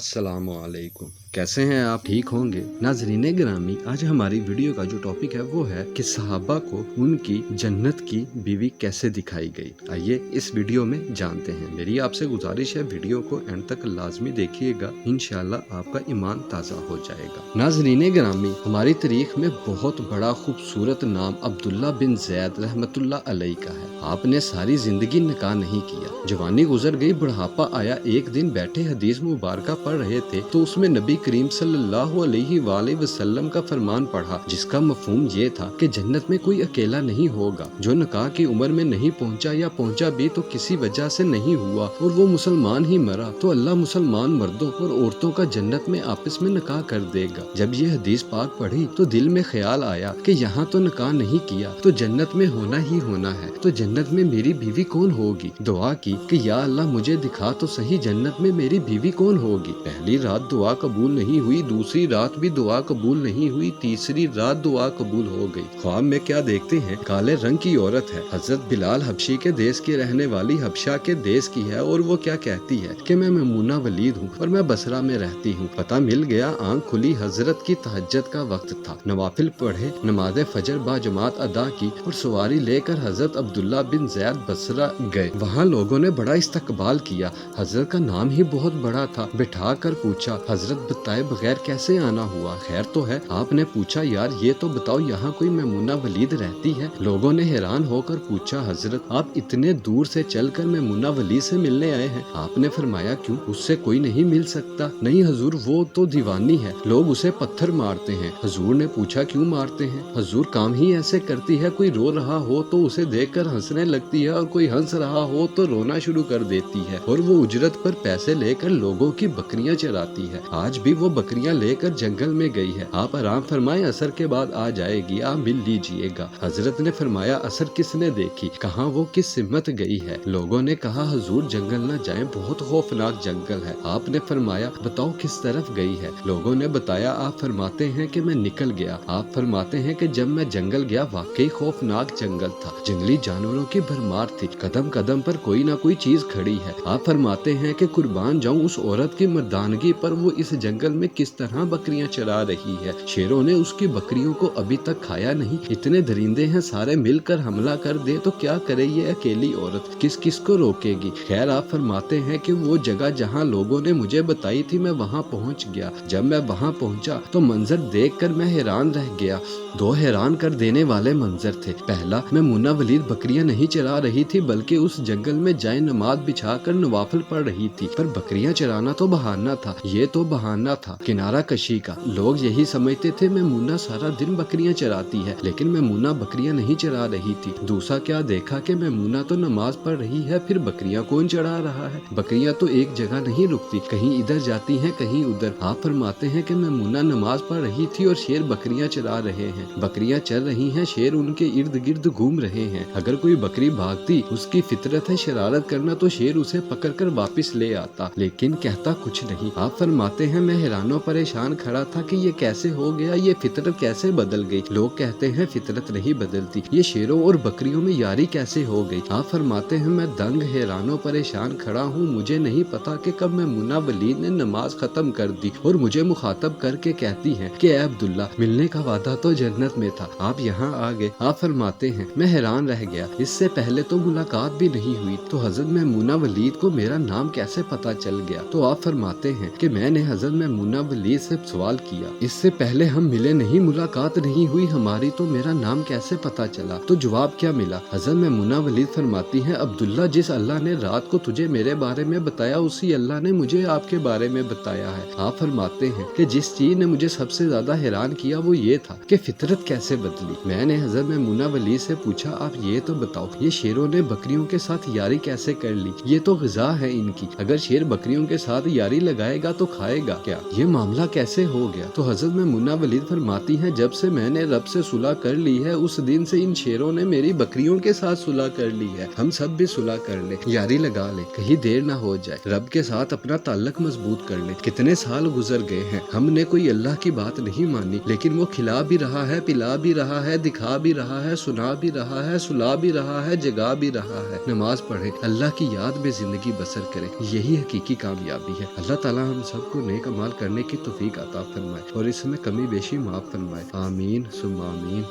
अस्सलाम वालेकुम। कैसे हैं आप? ठीक होंगे। नाज़रीन ग्रामी, आज हमारी वीडियो का जो टॉपिक है वो है कि सहाबा को उनकी जन्नत की बीवी कैसे दिखाई गई। आइए इस वीडियो में जानते हैं। मेरी आपसे गुजारिश है वीडियो को एंड तक लाजमी देखिएगा, इंशाल्लाह आपका ईमान ताज़ा हो जाएगा। नाज़रीन ग्रामी, हमारी तारीख में बहुत बड़ा खूबसूरत नाम अब्दुल्ला बिन ज़ैद रहमतुल्लाह अलैह का है। आपने सारी जिंदगी निकाह नहीं किया, जवानी गुजर गई, बुढ़ापा आया। एक दिन बैठे हदीस मुबारका पढ़ रहे थे तो उसमें नबी करीम सल्लल्लाहु अलैहि वसल्लम का फरमान पढ़ा, जिसका मफहूम ये था कि जन्नत में कोई अकेला नहीं होगा। जो निकाह की उम्र में नहीं पहुंचा या पहुंचा भी तो किसी वजह से नहीं हुआ और वो मुसलमान ही मरा, तो अल्लाह मुसलमान मर्दों और औरतों का जन्नत में आपस में निकाह कर देगा। जब ये हदीस पाक पढ़ी तो दिल में ख्याल आया कि यहाँ तो निकाह नहीं किया तो जन्नत में होना ही होना है, तो जन्नत में मेरी बीवी कौन होगी। दुआ की कि या अल्लाह मुझे दिखा तो सही जन्नत में मेरी बीवी कौन होगी। पहली रात दुआ कबूल नहीं हुई, दूसरी रात भी दुआ कबूल नहीं हुई, तीसरी रात दुआ कबूल हो गई। ख्वाब में क्या देखते हैं, काले रंग की औरत है, हजरत बिलाल हबशी के देश की रहने वाली, हबशा के देश की है, और वो क्या कहती है कि मैं ममूना वलीद हूँ और मैं बसरा में रहती हूँ। पता मिल गया, आंख खुली, हजरत की तहज्जुद का वक्त था। नवाफिल पढ़े, नमाज फजर बाजमात अदा की और सवारी लेकर हजरत अब्दुल्ला बिन ज़ैद बसरा गए। वहाँ लोगों ने बड़ा इस्तकबाल किया। हजरत का नाम ही बहुत बड़ा था। बिठा कर पूछा, हजरत बताए बगैर कैसे आना हुआ, खैर तो है। आपने पूछा, यार ये तो बताओ यहाँ कोई मैमुना वलीद रहती है। लोगों ने हैरान होकर पूछा, हजरत आप इतने दूर से चलकर मैमुना वलीद से मिलने आए हैं। आपने फरमाया, क्यों, उससे कोई नहीं मिल सकता। नहीं हजूर, वो तो दीवानी है, लोग उसे पत्थर मारते हैं। हजूर ने पूछा, क्यों मारते हैं। हजूर काम ही ऐसे करती है, कोई रो रहा हो तो उसे देखकर हंसने लगती है और कोई हंस रहा हो तो रोना शुरू कर देती है, और वो उजरत पर पैसे लेकर लोगों की बकरियां चराती है। आज भी वो बकरियां लेकर जंगल में गई है। आप आराम फरमाए, असर के बाद आ जाएगी, आप मिल लीजिएगा। हजरत ने फरमाया, असर किसने देखी, कहाँ वो किस सिमत गई है। लोगों ने कहा, हजूर जंगल न जाएं, बहुत खौफनाक जंगल है। आपने फरमाया, बताओ किस तरफ गई है। लोगों ने बताया, आप फरमाते हैं कि मैं निकल गया। आप फरमाते हैं कि जब मैं जंगल गया वाकई खौफनाक जंगल था, जंगली जानवरों की भरमार थी, कदम कदम पर कोई ना कोई चीज खड़ी है। आप फरमाते हैं कि कुर्बान जाऊं उस औरत की मर्दानगी पर, वो इस जंगल में किस तरह बकरियां चरा रही है। शेरों ने उसकी बकरियों को अभी तक खाया नहीं, इतने दरिंदे हैं, सारे मिलकर हमला कर दे तो क्या करे ये अकेली औरत, किस किस को रोकेगी। खैर आप फरमाते हैं कि वो जगह जहाँ लोगों ने मुझे बताई थी मैं वहाँ पहुँच गया। जब मैं वहाँ पहुँचा तो मंजर देखकर मैं हैरान रह गया। दो हैरान कर देने वाले मंजर थे। पहला, मैमुना वलीद बकरियां नहीं चरा रही थी, बल्कि उस जंगल में जाए नमाज बिछाकर नवाफिल पढ़ रही थी। पर बकरियां चराना तो बहाना था, ये तो बहाना था किनारा कशी का। लोग यही समझते थे मैमुना सारा दिन बकरियां चराती है, लेकिन मैमुना बकरियां नहीं चरा रही थी। दूसरा क्या देखा कि मैमुना तो नमाज पढ़ रही है, फिर बकरियां कौन चढ़ा रहा है। बकरियां तो एक जगह नहीं रुकती, कहीं इधर जाती हैं कहीं उधर। आप फरमाते हैं कि मैमुना नमाज पढ़ रही थी और शेर बकरियां चरा रहे हैं। बकरियां चल रही हैं, शेर उनके इर्द गिर्द घूम रहे हैं। अगर कोई बकरी भागती, उसकी फितरत है शरारत करना, तो शेर उसे पकड़कर वापस ले आता, लेकिन कहता कुछ नहीं। आप फरमाते हैं, मैं हैरानो परेशान खड़ा था कि ये कैसे हो गया, ये फितरत कैसे बदल गई। लोग कहते हैं फितरत नहीं बदलती, ये शेरों और बकरियों में यारी कैसे हो गई। आप फरमाते हैं, मैं दंग हैरानो परेशान खड़ा हूँ, मुझे नहीं पता कि कब मैमुना वलीद ने नमाज खत्म कर दी और मुझे मुखातब करके कहती है कि अब्दुल्ला, मिलने का वादा तो जन्नत में था, आप यहाँ आ गए। आप फरमाते हैं, मैं हैरान रह गया, इससे पहले तो मुलाकात भी नहीं हुई, तो हजरत मैमुना वलीद को मेरा नाम कैसे पता चल गया। तो आप फरमाते हैं कि मैंने हजरत मैमुना वलीद से सवाल किया, इससे पहले हम मिले नहीं, मुलाकात नहीं हुई हमारी, तो मेरा नाम कैसे पता चला। तो जवाब क्या मिला। हजरत मैमुना वलीद फरमाती हैं, अब्दुल्ला, जिस अल्लाह ने रात को तुझे मेरे बारे में बताया, उसी अल्लाह ने मुझे आपके बारे में बताया है। आप फरमाते हैं कि जिस चीज ने मुझे सबसे ज्यादा हैरान किया वो ये था कि फितरत कैसे बदली। मैंने हजरत मैमुना वलीद से पूछा, आप ये तो बताओ, ये शेरों ने बकरियों के साथ यारी कैसे कर ली, ये तो ग़िज़ा है इनकी, अगर शेर बकरियों के साथ यारी लगाएगा तो खाएगा, کیا؟ یہ معاملہ کیسے ہو گیا؟ تو حضرت میمونہ ولید فرماتی ہیں جب سے میں نے رب سے صلح کر لی ہے اس دن سے ان شیروں نے میری بکریوں کے ساتھ صلح کر لی ہے، ہم سب بھی صلح کر لیں، یاری لگا لیں، کہیں دیر نہ ہو جائے، رب کے ساتھ اپنا تعلق مضبوط کر لیں۔ کتنے سال گزر گئے ہیں، ہم نے کوئی اللہ کی بات نہیں مانی، لیکن وہ کھلا بھی رہا ہے، پلا بھی رہا ہے، دکھا بھی رہا ہے، سنا بھی رہا ہے، سلا بھی رہا ہے، جگا بھی رہا ہے۔ نماز پڑھیں، اللہ کی یاد میں زندگی بسر کریں، یہی حقیقی کامیابی ہے۔ اللہ تعالی ہم سب کو نیک اعمال کرنے کی توفیق عطا فرمائے اور اس میں کمی بیشی معاف فرمائے، آمین ثم آمین۔